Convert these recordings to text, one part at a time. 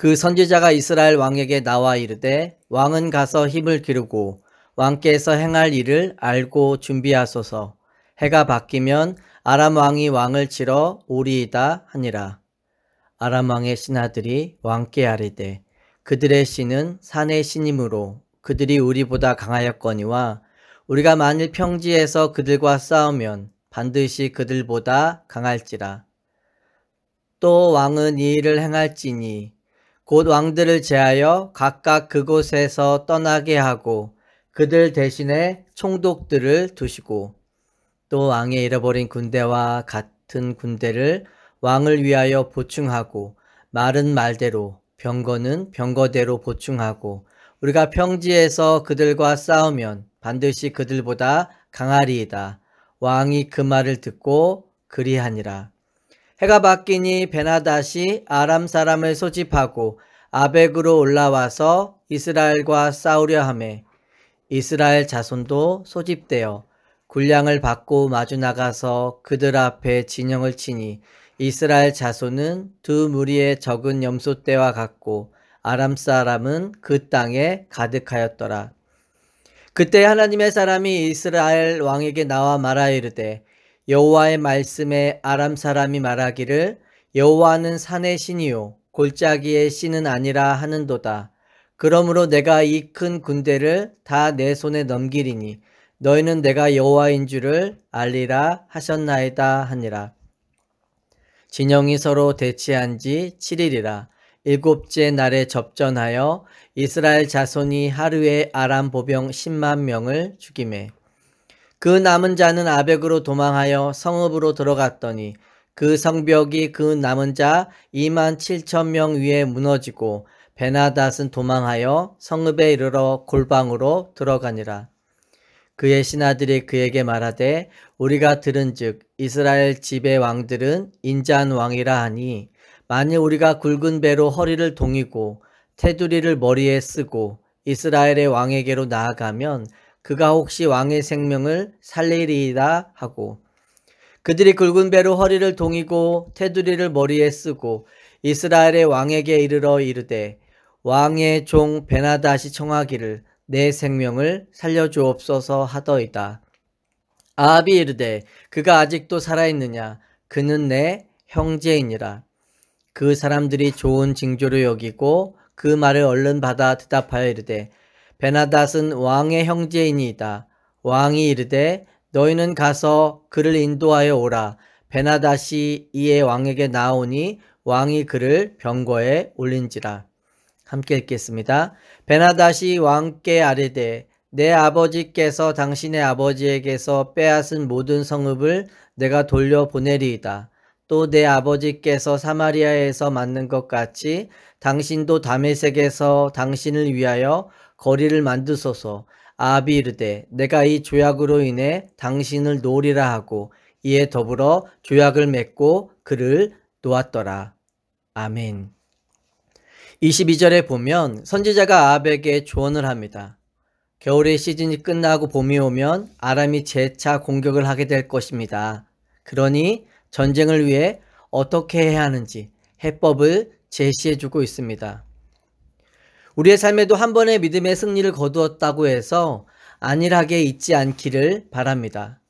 그 선지자가 이스라엘 왕에게 나와 이르되 왕은 가서 힘을 기르고 왕께서 행할 일을 알고 준비하소서. 해가 바뀌면 아람 왕이 왕을 치러 오리이다 하니라. 아람 왕의 신하들이 왕께 아뢰되 그들의 신은 산의 신이므로 그들이 우리보다 강하였거니와 우리가 만일 평지에서 그들과 싸우면 반드시 그들보다 강할지라. 또 왕은 이 일을 행할지니 곧 왕들을 제하여 각각 그곳에서 떠나게 하고 그들 대신에 총독들을 두시고 또 왕의 잃어버린 군대와 같은 군대를 왕을 위하여 보충하고 말은 말대로 병거는 병거대로 보충하고 우리가 평지에서 그들과 싸우면 반드시 그들보다 강하리이다. 왕이 그 말을 듣고 그리하니라. 해가 바뀌니 베나닷이 아람 사람을 소집하고 아벡으로 올라와서 이스라엘과 싸우려 하매 이스라엘 자손도 소집되어 군량을 받고 마주 나가서 그들 앞에 진영을 치니 이스라엘 자손은 두 무리의 적은 염소떼와 같고 아람 사람은 그 땅에 가득하였더라. 그때 하나님의 사람이 이스라엘 왕에게 나와 말하여 이르되 여호와의 말씀에 아람 사람이 말하기를 여호와는 산의 신이요 골짜기의 신은 아니라 하는도다. 그러므로 내가 이 큰 군대를 다 내 손에 넘기리니 너희는 내가 여호와인 줄을 알리라 하셨나이다 하니라. 진영이 서로 대치한 지 7일이라. 일곱째 날에 접전하여 이스라엘 자손이 하루에 아람 보병 10만 명을 죽이매 그 남은 자는 아벡으로 도망하여 성읍으로 들어갔더니 그 성벽이 그 남은 자 2만 7천 명 위에 무너지고 베나닷은 도망하여 성읍에 이르러 골방으로 들어가니라. 그의 신하들이 그에게 말하되 우리가 들은즉 이스라엘 집의 왕들은 인자한 왕이라 하니 만일 우리가 굵은 배로 허리를 동이고 테두리를 머리에 쓰고 이스라엘의 왕에게로 나아가면 그가 혹시 왕의 생명을 살리리이다 하고 그들이 굵은 배로 허리를 동이고 테두리를 머리에 쓰고 이스라엘의 왕에게 이르러 이르되 왕의 종 베나닷이 청하기를 내 생명을 살려주옵소서 하더이다. 아합이 이르되 그가 아직도 살아있느냐 그는 내 형제이니라. 그 사람들이 좋은 징조로 여기고 그 말을 얼른 받아 대답하여 이르되 베나닷은 왕의 형제이니이다. 왕이 이르되 너희는 가서 그를 인도하여 오라. 베나닷이 이에 왕에게 나오니 왕이 그를 병거에 올린지라. 함께 읽겠습니다. 베나닷이 왕께 아뢰되 내 아버지께서 당신의 아버지에게서 빼앗은 모든 성읍을 내가 돌려보내리이다. 또 내 아버지께서 사마리아에서 만든 것 같이 당신도 다메섹에서 당신을 위하여 거리를 만드소서. 아합이 이르되 내가 이 조약으로 인해 당신을 놓으리라 하고 이에 더불어 조약을 맺고 그를 놓았더라. 아멘. 22절에 보면 선지자가 아합에게 조언을 합니다. 겨울의 시즌이 끝나고 봄이 오면 아람이 재차 공격을 하게 될 것입니다. 그러니 전쟁을 위해 어떻게 해야 하는지 해법을 제시해주고 있습니다. 우리의 삶에도 한 번의 믿음의 승리를 거두었다고 해서 안일하게 있지 않기를 바랍니다.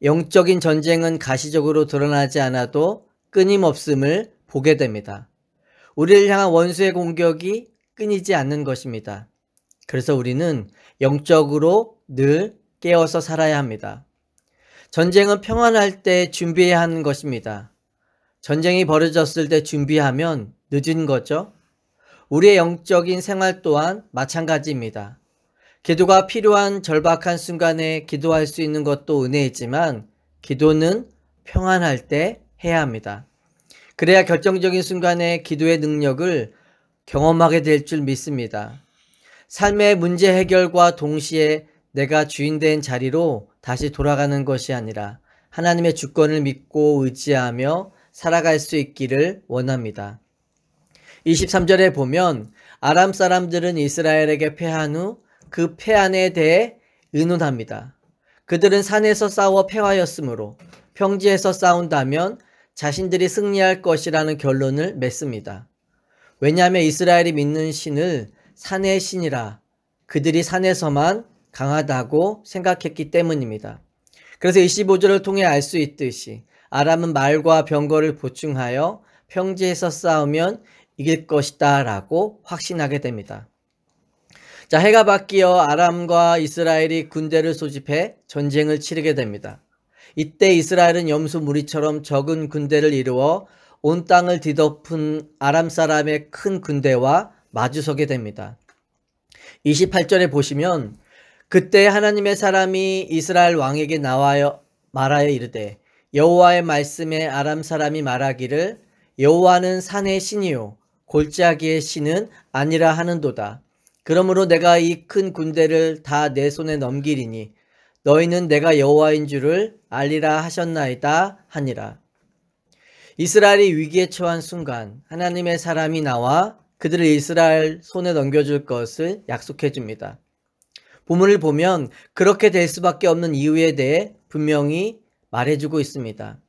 영적인 전쟁은 가시적으로 드러나지 않아도 끊임없음을 보게 됩니다. 우리를 향한 원수의 공격이 끊이지 않는 것입니다. 그래서 우리는 영적으로 늘 깨어서 살아야 합니다. 전쟁은 평안할 때 준비해야 하는 것입니다. 전쟁이 벌어졌을 때 준비하면 늦은 거죠. 우리의 영적인 생활 또한 마찬가지입니다. 기도가 필요한 절박한 순간에 기도할 수 있는 것도 은혜이지만 기도는 평안할 때 해야 합니다. 그래야 결정적인 순간에 기도의 능력을 경험하게 될 줄 믿습니다. 삶의 문제 해결과 동시에 내가 주인된 자리로 다시 돌아가는 것이 아니라 하나님의 주권을 믿고 의지하며 살아갈 수 있기를 원합니다. 23절에 보면 아람 사람들은 이스라엘에게 패한 후 그 패한에 대해 의논합니다. 그들은 산에서 싸워 패하였으므로 평지에서 싸운다면 자신들이 승리할 것이라는 결론을 맺습니다. 왜냐하면 이스라엘이 믿는 신을 산의 신이라 그들이 산에서만 강하다고 생각했기 때문입니다. 그래서 25절을 통해 알 수 있듯이 아람은 말과 병거를 보충하여 평지에서 싸우면 이길 것이다 라고 확신하게 됩니다. 자, 해가 바뀌어 아람과 이스라엘이 군대를 소집해 전쟁을 치르게 됩니다. 이때 이스라엘은 염소 무리처럼 적은 군대를 이루어 온 땅을 뒤덮은 아람 사람의 큰 군대와 마주서게 됩니다. 28절에 보시면 그때 하나님의 사람이 이스라엘 왕에게 나와여 말하여 이르되 여호와의 말씀에 아람 사람이 말하기를 여호와는 산의 신이요 골짜기의 신은 아니라 하는도다. 그러므로 내가 이 큰 군대를 다 내 손에 넘기리니 너희는 내가 여호와인 줄을 알리라 하셨나이다 하니라. 이스라엘이 위기에 처한 순간 하나님의 사람이 나와 그들을 이스라엘 손에 넘겨줄 것을 약속해 줍니다. 본문을 보면 그렇게 될 수밖에 없는 이유에 대해 분명히 말해주고 있습니다.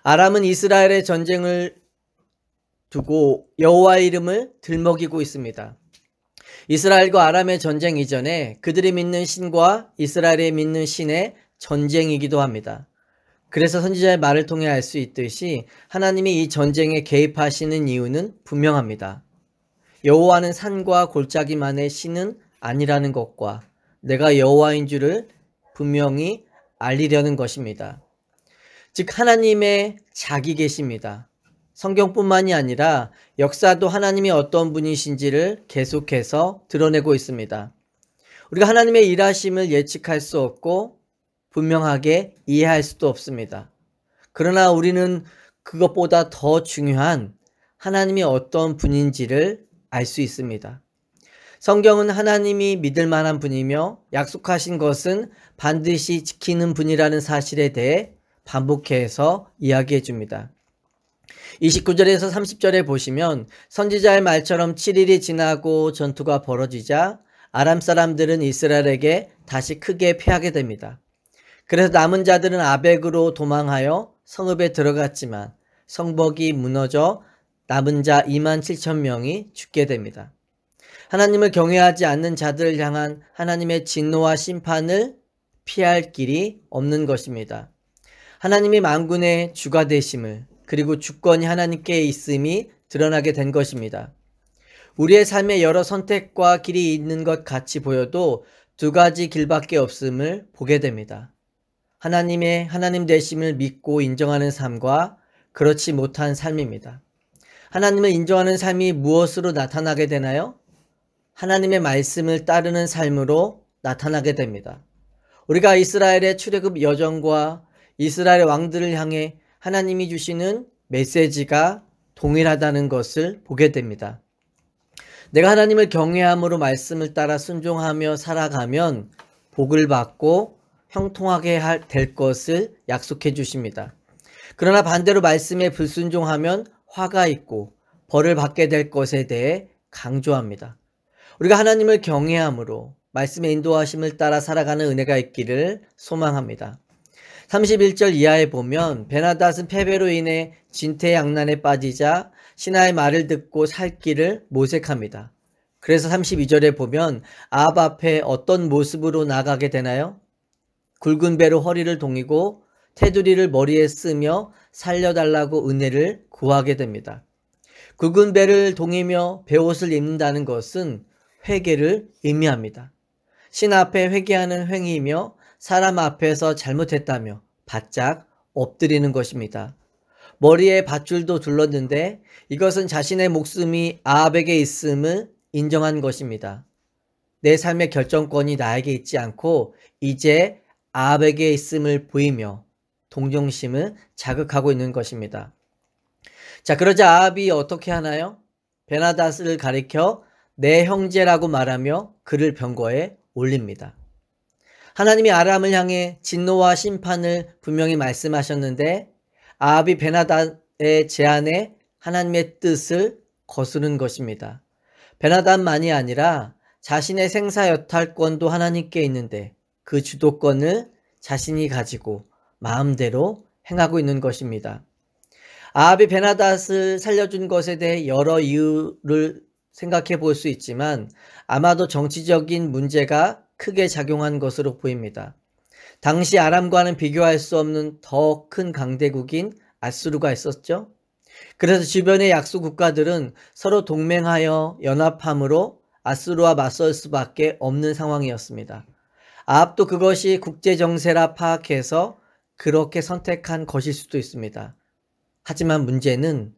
아람은 이스라엘의 전쟁을 두고 여호와의 이름을 들먹이고 있습니다. 이스라엘과 아람의 전쟁 이전에 그들이 믿는 신과 이스라엘이 믿는 신의 전쟁이기도 합니다. 그래서 선지자의 말을 통해 알 수 있듯이 하나님이 이 전쟁에 개입하시는 이유는 분명합니다. 여호와는 산과 골짜기만의 신은 아니라는 것과 내가 여호와인 줄을 분명히 알리려는 것입니다. 즉 하나님의 자기 계십니다. 성경뿐만이 아니라 역사도 하나님이 어떤 분이신지를 계속해서 드러내고 있습니다. 우리가 하나님의 일하심을 예측할 수 없고 분명하게 이해할 수도 없습니다. 그러나 우리는 그것보다 더 중요한 하나님이 어떤 분인지를 알 수 있습니다. 성경은 하나님이 믿을 만한 분이며 약속하신 것은 반드시 지키는 분이라는 사실에 대해 반복해서 이야기해 줍니다. 29절에서 30절에 보시면 선지자의 말처럼 7일이 지나고 전투가 벌어지자 아람 사람들은 이스라엘에게 다시 크게 패하게 됩니다. 그래서 남은 자들은 아벡으로 도망하여 성읍에 들어갔지만 성벽이 무너져 남은 자 27,000명이 죽게 됩니다. 하나님을 경외하지 않는 자들을 향한 하나님의 진노와 심판을 피할 길이 없는 것입니다. 하나님이 만군의 주가 되심을 그리고 주권이 하나님께 있음이 드러나게 된 것입니다. 우리의 삶에 여러 선택과 길이 있는 것 같이 보여도 두 가지 길밖에 없음을 보게 됩니다. 하나님의 하나님 되심을 믿고 인정하는 삶과 그렇지 못한 삶입니다. 하나님을 인정하는 삶이 무엇으로 나타나게 되나요? 하나님의 말씀을 따르는 삶으로 나타나게 됩니다. 우리가 이스라엘의 출애굽 여정과 이스라엘 왕들을 향해 하나님이 주시는 메시지가 동일하다는 것을 보게 됩니다. 내가 하나님을 경외함으로 말씀을 따라 순종하며 살아가면 복을 받고 형통하게 될 것을 약속해 주십니다. 그러나 반대로 말씀에 불순종하면 화가 있고 벌을 받게 될 것에 대해 강조합니다. 우리가 하나님을 경외함으로 말씀의 인도하심을 따라 살아가는 은혜가 있기를 소망합니다. 31절 이하에 보면 베나닷은 패배로 인해 진퇴양난에 빠지자 신하의 말을 듣고 살 길을 모색합니다. 그래서 32절에 보면 아합 앞에 어떤 모습으로 나가게 되나요? 굵은 배로 허리를 동이고 테두리를 머리에 쓰며 살려달라고 은혜를 구하게 됩니다. 굵은 배를 동이며 베옷을 입는다는 것은 회개를 의미합니다. 신 앞에 회개하는 행위이며 사람 앞에서 잘못했다며 바짝 엎드리는 것입니다. 머리에 밧줄도 둘렀는데 이것은 자신의 목숨이 아합에게 있음을 인정한 것입니다. 내 삶의 결정권이 나에게 있지 않고 이제 아합에게 있음을 보이며 동정심을 자극하고 있는 것입니다. 자, 그러자 아합이 어떻게 하나요? 베나닷을 가리켜 내 형제라고 말하며 그를 병거에 올립니다. 하나님이 아람을 향해 진노와 심판을 분명히 말씀하셨는데 아합이 베나닷의 제안에 하나님의 뜻을 거스른 것입니다. 베나닷만이 아니라 자신의 생사 여탈권도 하나님께 있는데 그 주도권을 자신이 가지고 마음대로 행하고 있는 것입니다. 아합이 베나닷을 살려준 것에 대해 여러 이유를 생각해 볼 수 있지만 아마도 정치적인 문제가 크게 작용한 것으로 보입니다. 당시 아람과는 비교할 수 없는 더 큰 강대국인 아수르가 있었죠. 그래서 주변의 약소 국가들은 서로 동맹하여 연합함으로 아수르와 맞설 수밖에 없는 상황이었습니다. 아합도 그것이 국제 정세라 파악해서 그렇게 선택한 것일 수도 있습니다. 하지만 문제는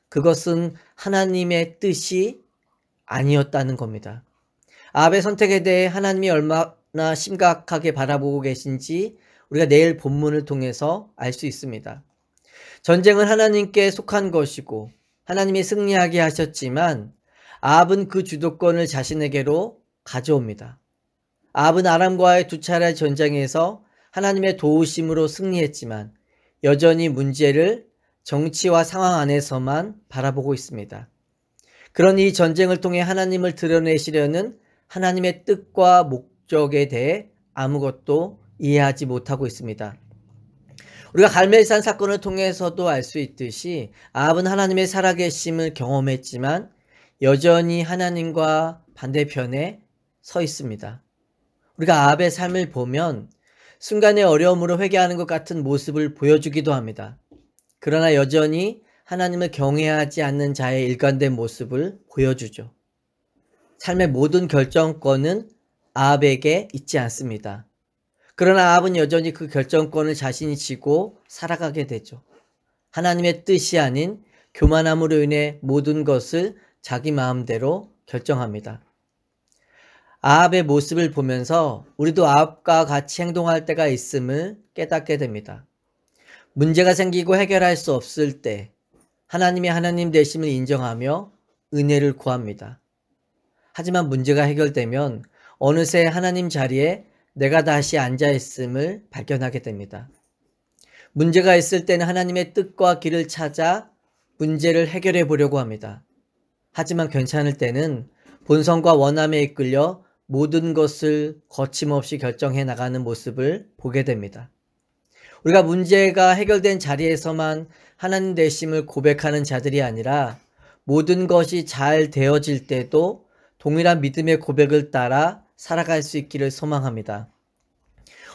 그것은 하나님의 뜻이 아니었다는 겁니다. 아합의 선택에 대해 하나님이 얼마나 심각하게 바라보고 계신지 우리가 내일 본문을 통해서 알 수 있습니다. 전쟁은 하나님께 속한 것이고 하나님이 승리하게 하셨지만 아합은 그 주도권을 자신에게로 가져옵니다. 아합은 아람과의 두 차례 전쟁에서 하나님의 도우심으로 승리했지만 여전히 문제를 정치와 상황 안에서만 바라보고 있습니다. 그러니 이 전쟁을 통해 하나님을 드러내시려는 하나님의 뜻과 목적에 대해 아무것도 이해하지 못하고 있습니다. 우리가 갈멜산 사건을 통해서도 알 수 있듯이 아합은 하나님의 살아계심을 경험했지만 여전히 하나님과 반대편에 서 있습니다. 우리가 아합의 삶을 보면 순간의 어려움으로 회개하는 것 같은 모습을 보여주기도 합니다. 그러나 여전히 하나님을 경외하지 않는 자의 일관된 모습을 보여주죠. 삶의 모든 결정권은 아합에게 있지 않습니다. 그러나 아합은 여전히 그 결정권을 자신이 쥐고 살아가게 되죠. 하나님의 뜻이 아닌 교만함으로 인해 모든 것을 자기 마음대로 결정합니다. 아합의 모습을 보면서 우리도 아합과 같이 행동할 때가 있음을 깨닫게 됩니다. 문제가 생기고 해결할 수 없을 때 하나님이 하나님 되심을 인정하며 은혜를 구합니다. 하지만 문제가 해결되면 어느새 하나님 자리에 내가 다시 앉아있음을 발견하게 됩니다. 문제가 있을 때는 하나님의 뜻과 길을 찾아 문제를 해결해 보려고 합니다. 하지만 괜찮을 때는 본성과 원함에 이끌려 모든 것을 거침없이 결정해 나가는 모습을 보게 됩니다. 우리가 문제가 해결된 자리에서만 하나님 되심을 고백하는 자들이 아니라 모든 것이 잘 되어질 때도 동일한 믿음의 고백을 따라 살아갈 수 있기를 소망합니다.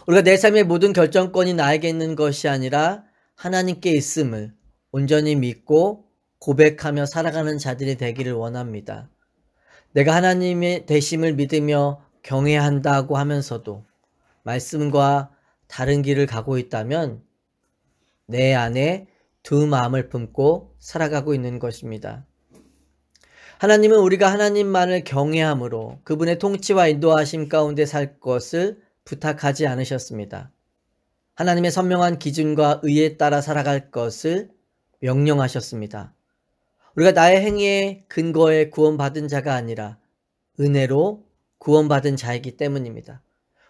우리가 내 삶의 모든 결정권이 나에게 있는 것이 아니라 하나님께 있음을 온전히 믿고 고백하며 살아가는 자들이 되기를 원합니다. 내가 하나님의 되심을 믿으며 경외한다고 하면서도 말씀과 다른 길을 가고 있다면 내 안에 두 마음을 품고 살아가고 있는 것입니다. 하나님은 우리가 하나님만을 경외함으로 그분의 통치와 인도하심 가운데 살 것을 부탁하지 않으셨습니다. 하나님의 선명한 기준과 의에 따라 살아갈 것을 명령하셨습니다. 우리가 나의 행위의 근거에 구원받은 자가 아니라 은혜로 구원받은 자이기 때문입니다.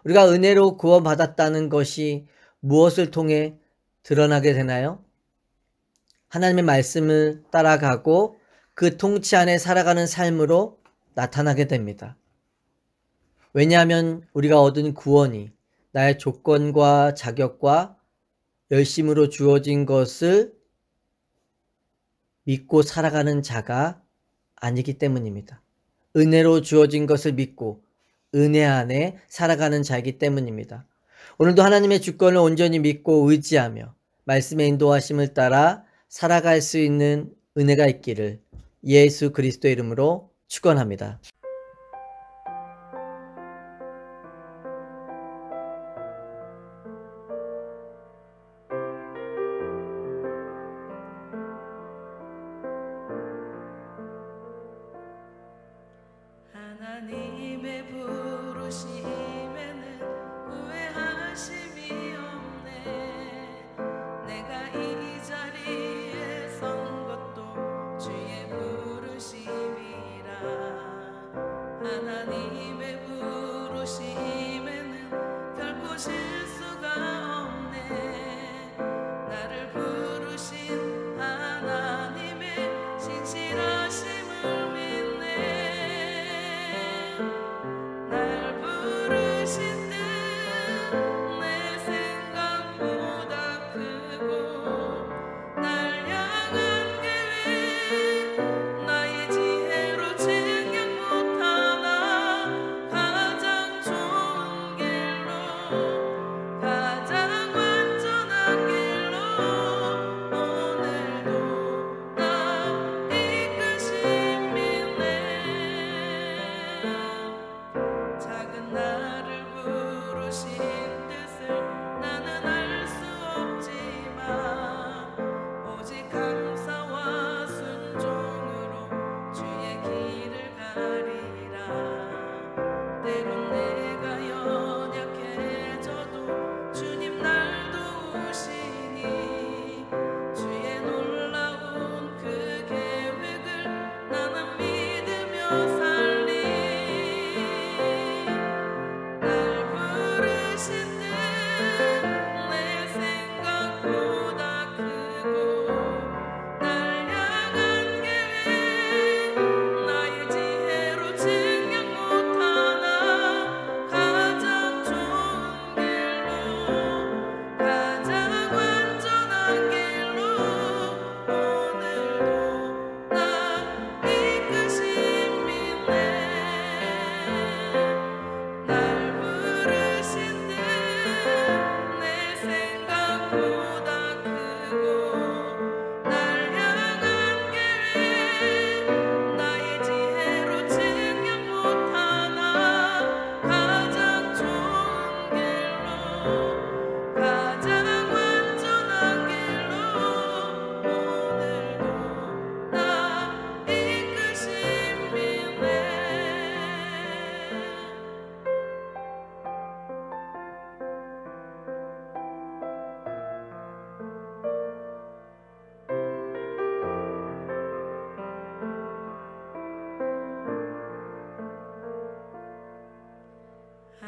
우리가 은혜로 구원받았다는 것이 무엇을 통해 드러나게 되나요? 하나님의 말씀을 따라가고 그 통치 안에 살아가는 삶으로 나타나게 됩니다. 왜냐하면 우리가 얻은 구원이 나의 조건과 자격과 열심으로 주어진 것을 믿고 살아가는 자가 아니기 때문입니다. 은혜로 주어진 것을 믿고 은혜 안에 살아가는 자이기 때문입니다. 오늘도 하나님의 주권을 온전히 믿고 의지하며 말씀의 인도하심을 따라 살아갈 수 있는 은혜가 있기를 예수 그리스도의 이름으로 축원합니다. 하나님의 부르심에는 후회하심이 없네. 내가 이 자리에 선 것도 주의 부르심이라.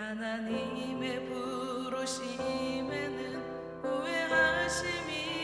하나님의 부르심에는 후회하심이